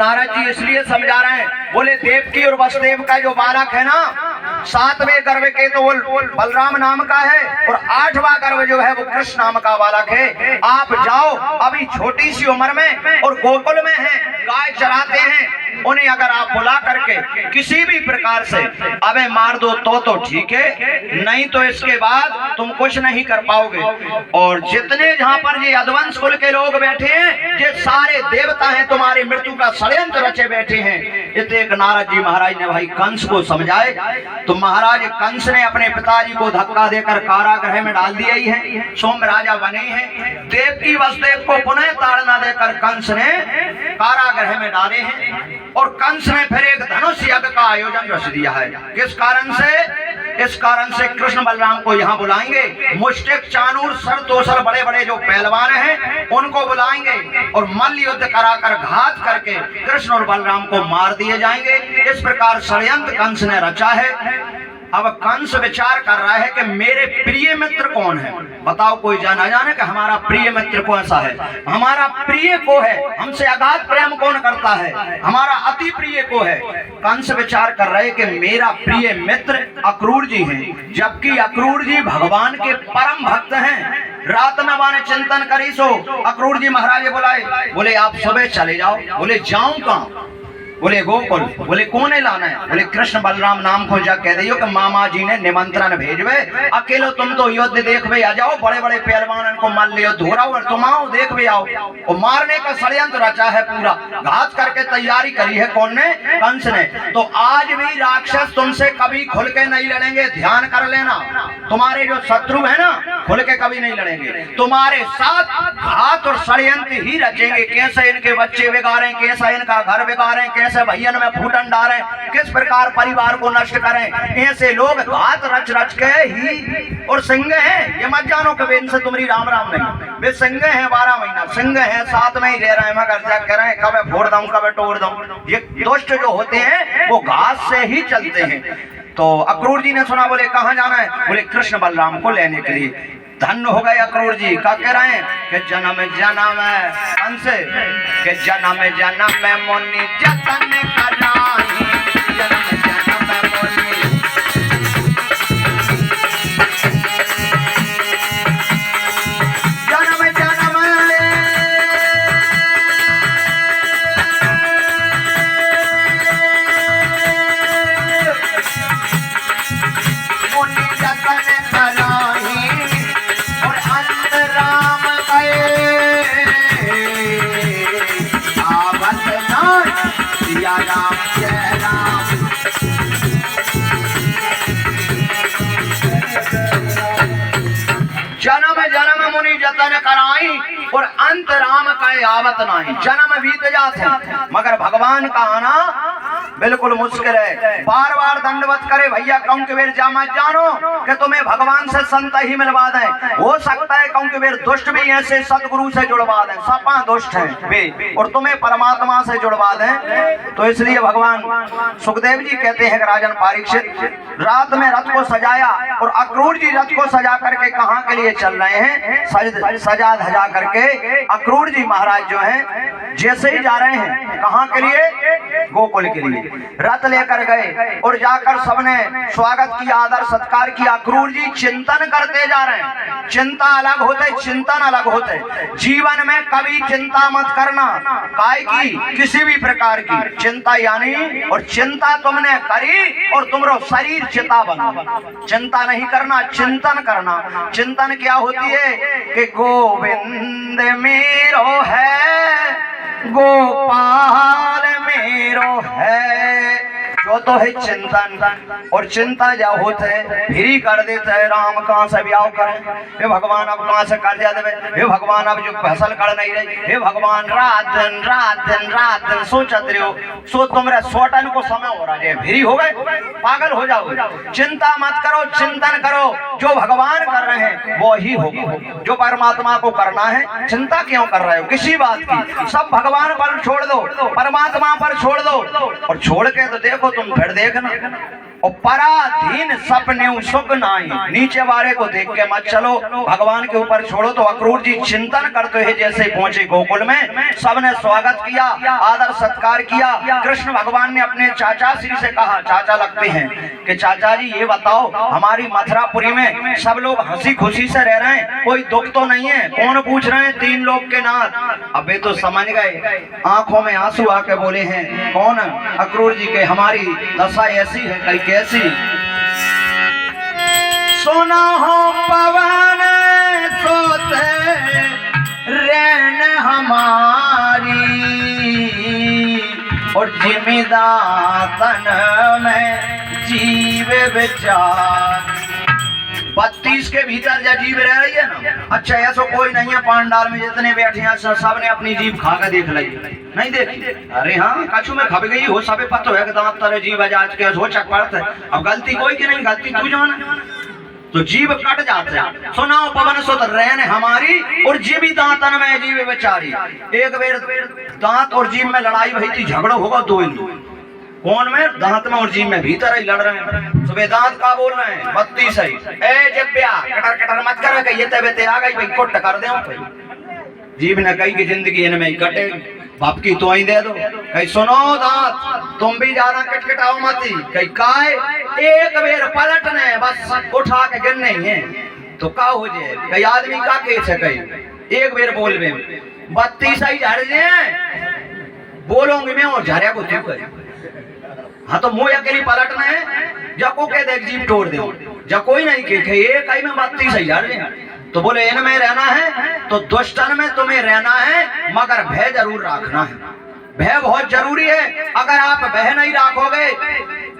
नारद जी इसलिए समझा रहे हैं, बोले देवकी और वसुदेव का जो बालक है ना, 7वें गर्भ के तो वो बलराम नाम का है और 8वां गर्भ जो है वो कृष्ण नाम का बालक है। आप जाओ, अभी छोटी सी उम्र में और गोकुल में है, गाय चराते हैं, उन्हें अगर आप बुला करके किसी भी प्रकार से अबे मार दो तो ठीक है, नहीं तो इसके बाद तुम कुछ नहीं कर पाओगे। और जितने जहाँ पर ये यदुवंश कुल के लोग बैठे हैं, ये सारे देवता हैं, तुम्हारी मृत्यु का षड्यंत्र रचे बैठे हैं। इतने एक नारद जी महाराज ने भाई कंस को समझाए, तो महाराज कंस ने अपने पिताजी को धक्का देकर कारागृह में डाल दिया ही है, सोम राजा बने हैं। देवकी वसुदेव को पुनः ताड़ना देकर कंस ने कारागृह में डाले हैं और कंस ने फिर एक धनुष यज्ञ का आयोजन रच दिया है। किस कारण से? इस कारण से कृष्ण बलराम को यहाँ बुलाएंगे, मुष्टिक चानूर सर तोसर बड़े बड़े जो पहलवान हैं उनको बुलाएंगे और मल्ल युद्ध कराकर घात करके कृष्ण और बलराम को मार दिए जाएंगे। इस प्रकार षड्यंत्र कंस ने रचा है। अब कंस विचार कर रहा है कि मेरे प्रिय मित्र कौन है, बताओ कोई जाना जाने कि हमारा प्रिय मित्र कौन सा है, हमारा प्रिय को है, हमसे अगाध प्रेम कौन करता है, हमारा अति प्रिय को है। कंस विचार कर रहे कि मेरा प्रिय मित्र अक्रूर जी हैं, जबकि अक्रूर जी भगवान के परम भक्त हैं। रात में माने चिंतन करी सो अक्रूर जी महाराज बुलाए, बोले आप सुबह चले जाओ। बोले जाऊं कहाँ? बोले गोकुल। बोले कौन है लाना है? बोले कृष्ण बलराम नाम को जा कह दियो कि मामा जी ने निमंत्रण भेजवे, अकेले तुम तो युद्ध देखवे आ जाओ, बड़े बड़े पहलवान को मान लियो धोरा और तुम आओ देखवे आओ। और मारने का षड्यंत्र रचा है, पूरा घात करके तैयारी करी है। कौन ने? कंस ने। तो आज भी राक्षस तुमसे कभी खुल के नहीं लड़ेंगे, ध्यान कर लेना। तुम्हारे जो शत्रु है ना, खुल के कभी नहीं लड़ेंगे, तुम्हारे साथ घात और षड्यंत्र ही रचेंगे। कैसे इनके बच्चे बिगाड़े, कैसे इनका घर बिगाड़े, कैसे भैया में फूटन डालें, किस प्रकार परिवार को नष्ट करें। ऐसे लोग घात रच रच के ही, और सिंह हैं, ये मत जानो कि इनसे तुम्हारी राम राम नहीं, वे सिंह हैं, 12 महीना सिंह हैं, साथ में ही रह रहे हैं, मगर क्या कह रहे हैं, कब फोड़ दूं कब तोड़ दूं। ये दुष्ट जो होते हैं वो घात से ही चलते हैं। तो अक्रूर जी ने सुना, बोले कहाँ जाना है? बोले कृष्ण बलराम को लेने के लिए। धन्य हो गए अक्रूर जी। क्या कह रहे हैं कि जन्म जन्म कंस के जन्म जन्म में मुनि जतन कराई, जन्म जन्म मुनि जन्म जन्म मुनि जतन कराई और अंत राम गए आवत नाथ सिया राम जय राम। जन्म जन्म मुनि जतन कराई और अंत राम का आवत नहीं। जन्म बीत जाते मगर भगवान का आना बिल्कुल मुश्किल है। बार बार दंडवत करे भैया, क्योंकि वे जानो कि तुम्हें भगवान से संत ही मिलवा दें। हो सकता है क्योंकि वे दुष्ट भी ऐसे सतगुरु से जुड़वा दें, सपा दुष्ट हैं वे, और तुम्हें परमात्मा से जुड़वा दें। तो इसलिए भगवान सुखदेव जी कहते हैं कि राजन परीक्षित, रात में रथ को सजाया और अक्रूर जी रथ को सजा करके कहाँ के लिए चल रहे हैं? सजा धजा करके अक्रूर जी महाराज जो हैं जैसे ही जा रहे हैं, कहाँ के लिए? गोकुल के लिए। रथ लेकर गए और जाकर सबने स्वागत किया, आदर सत्कार किया। अक्रूर जी चिंतन करते जा रहे हैं। चिंता अलग होते, चिंतन अलग होते। जीवन में कभी चिंता मत करना, काय की किसी भी प्रकार की चिंता, यानी और चिंता तुमने करी और तुम्हारा शरीर चिता बना। चिंता नहीं करना, चिंतन करना। चिंतन क्या होती है कि गोविंद मेरो है, गोपाल मेरो है, जो तो है चिंतन। और चिंता जो होते है फिर कर देते है, राम कहाँ से ब्याह करें, हे भगवान अब कहाँ से कर्जा देवे, हे भगवान अब जो फसल कर नहीं रही, हे भगवान रात दिन सोचत रहे हो, सो तुम्हारे सोटन को समय हो रहा है, फिर हो गए, पागल हो जाओ। चिंता मत करो, चिंतन करो। जो भगवान कर रहे हैं वो ही होगा, जो परमात्मा को करना है। चिंता क्यों कर रहे हो किसी बात की? सब भगवान पर छोड़ दो, परमात्मा पर छोड़ दो, और छोड़ के तो देखो तुम फिर देखना और पराधीन सपने सुख नाई। नीचे वाले को देख के मत चलो, भगवान के ऊपर छोड़ो। तो अक्रूर जी चिंतन करते हुए जैसे पहुंचे गोकुल में, सबने स्वागत किया, आदर सत्कार किया। कृष्ण भगवान ने अपने चाचा श्री से कहा, चाचा लगते हैं, कि चाचा जी ये बताओ हमारी मथुरापुरी में सब लोग हंसी खुशी से रह रहे हैं, कोई दुख तो नहीं है? कौन पूछ रहे हैं? तीन लोग के नाथ। अबे तो समझ गए, आंखों में आंसू आके बोले हैं, कौन? अक्रूर जी के, हमारी दशा ऐसी है। कई कैसी? सुना हो पवन सोते रैन हमारी, और जिम्मेदार तन में जीव बेचारी। 32 के भीतर जो जीव रह रही है ना, अच्छा ऐसा कोई नहीं है पांडाल में जितने बैठे हैं सब ने अपनी जीभ खा के देख ली, नहीं देखी? अरे हाँ, कछु में खप गई हो, सबे पता है कि दांत तरह जीव आज के हो चक पड़ता है। अब गलती कोई की नहीं, गलती तू जान, तो जीव कट जाते हैं। सुनाओ पवन सुत रहन हमारी, और जीव दांतन में जीव बेचारी। एक बेर दांत और जीव में लड़ाई भई थी, झगड़ा होगा दो इन। कौन में? दांत में और जीभ में। भीतर ही लड़ रहे हैं। सुबह दांत का बोल रहे हैं, 32 ही। ए जब्या कटर कटर मत कर, कहिए तबे आ गई भाई, कोट कर दे। जीभ ने कही कि जिंदगी इनमें कटे, बाप की तो ही दे दो। कहीं सुनो दांत, तुम भी ज्यादा कटकटाओ मत। कहीं काय एक बेर पलटने बस उठा के गिरने है तो का हो जाए? कई आदमी का केस है, कहीं एक बेर बोल में 32 ही झाड़ जाए, बोलोगे मैं और झाड़िया को तू करे। हाँ तो मुँह अकेली पलटना है, जको के देख जीभ तोड़ दे, जब कोई नहीं के एक ही में 32 ही झाड़ जाए। तो बोले इनमें रहना है तो दुष्टन में तुम्हें रहना है, मगर भय जरूर रखना है। भय बहुत जरूरी है। अगर आप भय नहीं रखोगे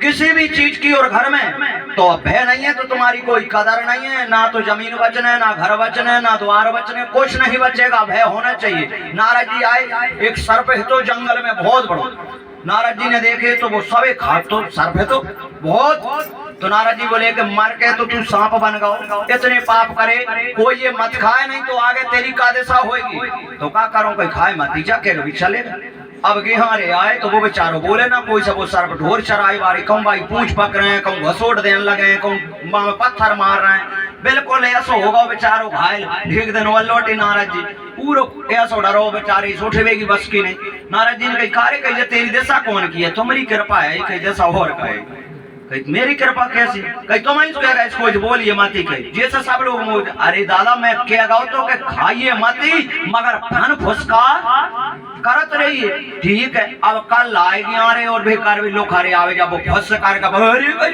किसी भी चीज की और घर में, तो भय नहीं है तो तुम्हारी कोई कदर नहीं है। ना तो जमीन बचना है, ना घर बचना है, ना द्वार बचने, कुछ नहीं बचेगा। भय होना चाहिए। नारद जी आए, एक सर्प है तो जंगल में बहुत बड़ा। नारद जी ने देखे तो वो सबे खाट, तो सर्प है तो बहुत। तो नारद जी बोले कि मर के तो तू सांप बन गो, इतने पाप करे, कोई ये मत खाए नहीं तो आगे तेरी का दशा होगी। तो क्या करूं, कोई खाए मत, जाके भी चलेगा। अब गेहारे आए तो वो बेचारो बोले ना, कोई सब वो सर्प ढोर चराई बारी, कहूँ भाई पूछ पक रहे हैं, कहूँ घसोट देने लगे, कहूँ पत्थर मार रहे हैं। बिल्कुल ऐसा होगा, बेचारो घायल ढीक दिन वो लौटे। नारद जी पूरा ऐसा डरो, बेचारी उठवे की बस की नहीं। नारद जी ने कही, कार्य कही तेरी दशा कौन की है? तुम्हारी कृपा है। कही दशा और कहे, मेरी कृपा कैसी? कहीं तो मैं इसको बोलिए मती कही जैसे सब लोग। अरे दादा मैं क्या गाओ तो के खाइए मती, मगर फन फुसका करत रहिए, ठीक है? अब कल आएगी आ रहे और बेकार भी लोग खा आवे, जब वो फंस कर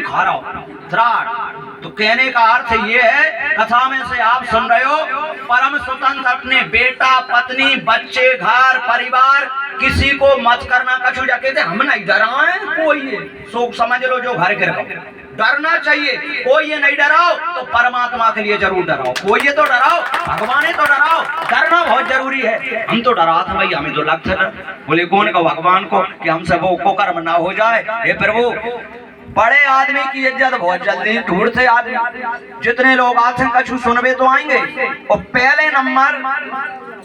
खा रहा हो। तो कहने का अर्थ ये है, कथा में से आप सुन रहे हो, परम स्वतंत्र अपने बेटा पत्नी बच्चे घर परिवार किसी को मत करना। कछु जाके थे हम नहीं डराए कोई, ये सोच समझ लो जो घर के डरना चाहिए। कोई ये नहीं डराओ तो परमात्मा के लिए जरूर डराओ। कोई ये तो डराओ, भगवान तो डराओ। डरना बहुत जरूरी है। हम तो डरा था भाई, हमें तो लगता था। बोले कौन का? भगवान को, कि हमसे वो कुकर्म ना हो जाए। हे प्रभु, बड़े आदमी की इज्जत बहुत जल्दी ढूंढते आदमी। जितने लोग आते हैं कछु सुनवे तो आएंगे। और पहले नंबर,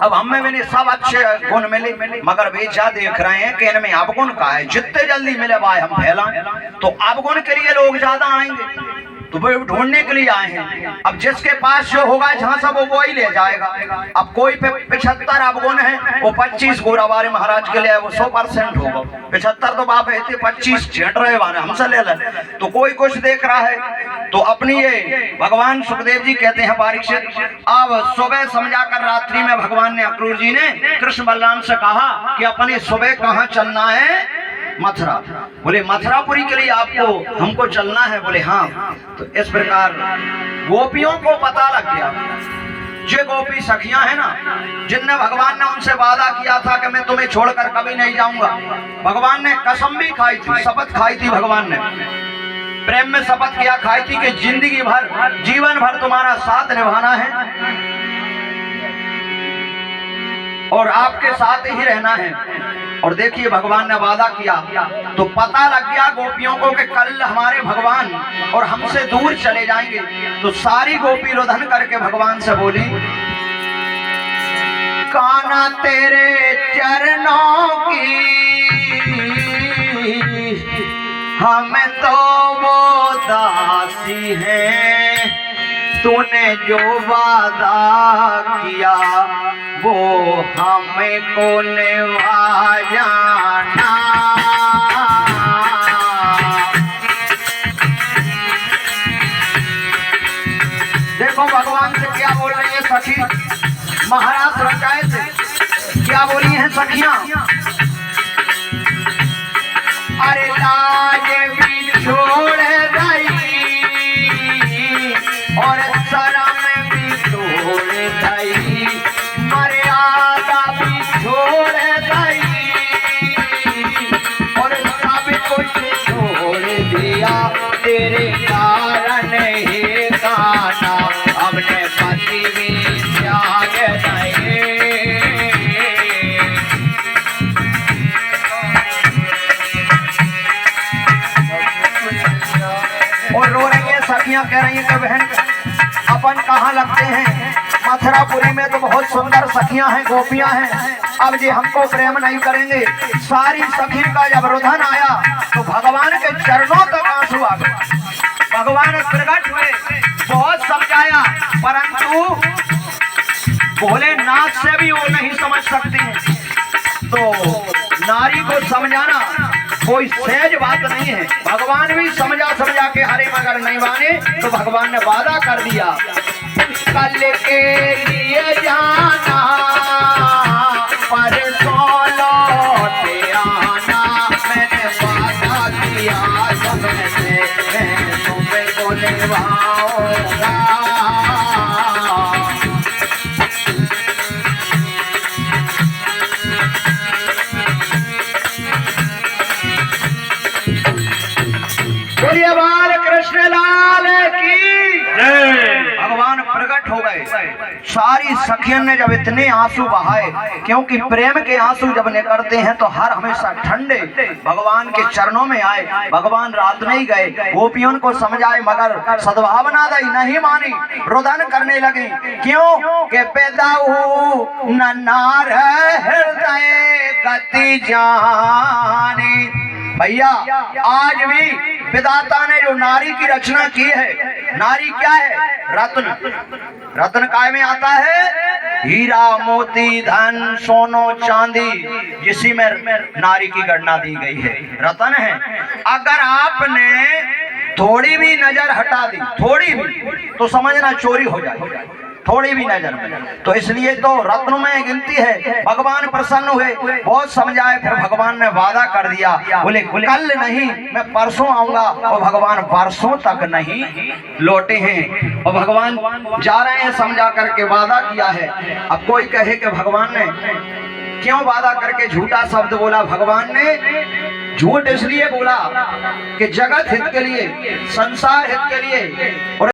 अब हमें भी सब अच्छे गुण मिले, मगर बेचा देख रहे हैं कि इनमें अवगुण का है। जितने जल्दी मिले भाई हम फैलाएं, तो अवगुण के लिए लोग ज्यादा आएंगे, तो वो ढूंढने के लिए आए हैं। अब जिसके पास जो होगा जहां सब वो ही ले जाएगा। अब कोई पे 75 अवगुण है, वो 25 गोरावारे महाराज के लिए वो 100% होगा। 75 तो बाप है, 25 छेट रहे वाले हमसे ले ले। तो कोई कुछ देख रहा है तो अपनी ये भगवान सुखदेव जी कहते हैं परीक्षित, अब सुबह समझा कर रात्रि में भगवान ने अक्रूर जी ने कृष्ण बलराम से कहा कि अपने सुबह कहाँ चलना है? मथुरा। बोले मथुरापुरी के लिए आपको हमको चलना है? बोले हाँ। तो इस प्रकार गोपियों को पता लग गया, जो गोपी सखियां है ना, जिनने भगवान ने उनसे वादा किया था कि मैं तुम्हें छोड़कर कभी नहीं जाऊंगा। भगवान ने कसम भी खाई थी, शपथ खाई थी। भगवान ने प्रेम में शपथ किया खाई थी कि जिंदगी भर जीवन भर तुम्हारा साथ निभाना है और आपके साथ ही रहना है। और देखिए भगवान ने वादा किया तो पता लग गया गोपियों को कि कल हमारे भगवान और हमसे दूर चले जाएंगे। तो सारी गोपी रोदन करके भगवान से बोली, कान्हा तेरे चरणों की हम तो वो दासी हैं, तूने जो वादा किया वो हमको निभा जाना। देखो भगवान से क्या बोल रही है सखी, महाराज रचाए से क्या बोली हैं सखियां, अरे लाज भी छोड़ दई और शर्म भी छोड़ दई, मर्यादा भी छोड़ दई और सब कुछ छोड़ दिया तेरे कारण ही काना, अपने पति भी त्याग दई। और रो रही है सखियां, कह रही है कि बहन अपन कहाँ लगते हैं, मथुरापुरी में तो बहुत सुंदर सखियां हैं, गोपियां हैं, अब जी हमको प्रेम नहीं करेंगे। सारी सखी का जब रुदन आया तो भगवान के चरणों तक आंसू आ गए, भगवान प्रकट हुए, बहुत समझाया, परंतु भोलेनाथ से भी वो नहीं समझ सकती है। तो नारी को समझाना कोई सहज बात नहीं है, भगवान भी समझा के हरे मगर नहीं माने, तो भगवान ने वादा कर दिया कल के लिए जाना परसों लौट आना, मैंने वादा किया तुमसे मैं तुमको निभाऊंगा। बोलिए बाल कृष्ण लाल की जय। भगवान प्रकट हो गए, सारी सखियन ने जब इतने आंसू बहाए, क्योंकि प्रेम के आंसू जब निकलते हैं तो हर हमेशा ठंडे भगवान के चरणों में आए। भगवान रात नहीं गए, गोपियों को समझाए मगर सद्भावना दई नहीं मानी, रुदन करने लगे, क्यों के पेदाऊ नार हृदय गति जानी। भैया आज भी विधाता ने जो नारी की रचना की है, नारी क्या है, रत्न, रत्न काय में आता है, हीरा मोती धन सोनो चांदी, जिसी में नारी की गणना दी गई है, रत्न है। अगर आपने थोड़ी भी नजर हटा दी, थोड़ी भी, तो समझना चोरी हो जाए, थोड़ी भी नजर में, तो इसलिए तो रत्न में गिनती है। भगवान प्रसन्न हुए, बहुत समझाए, फिर भगवान ने वादा कर दिया, बोले कल नहीं मैं परसों आऊंगा, और भगवान परसों तक नहीं लौटे हैं, और भगवान जा रहे हैं समझा करके वादा किया है। अब कोई कहे कि भगवान ने क्यों वादा करके झूठा शब्द बोला, भगवान ने झूठ इसलिए बोला कि जगत हित के लिए, संसार हित के लिए, और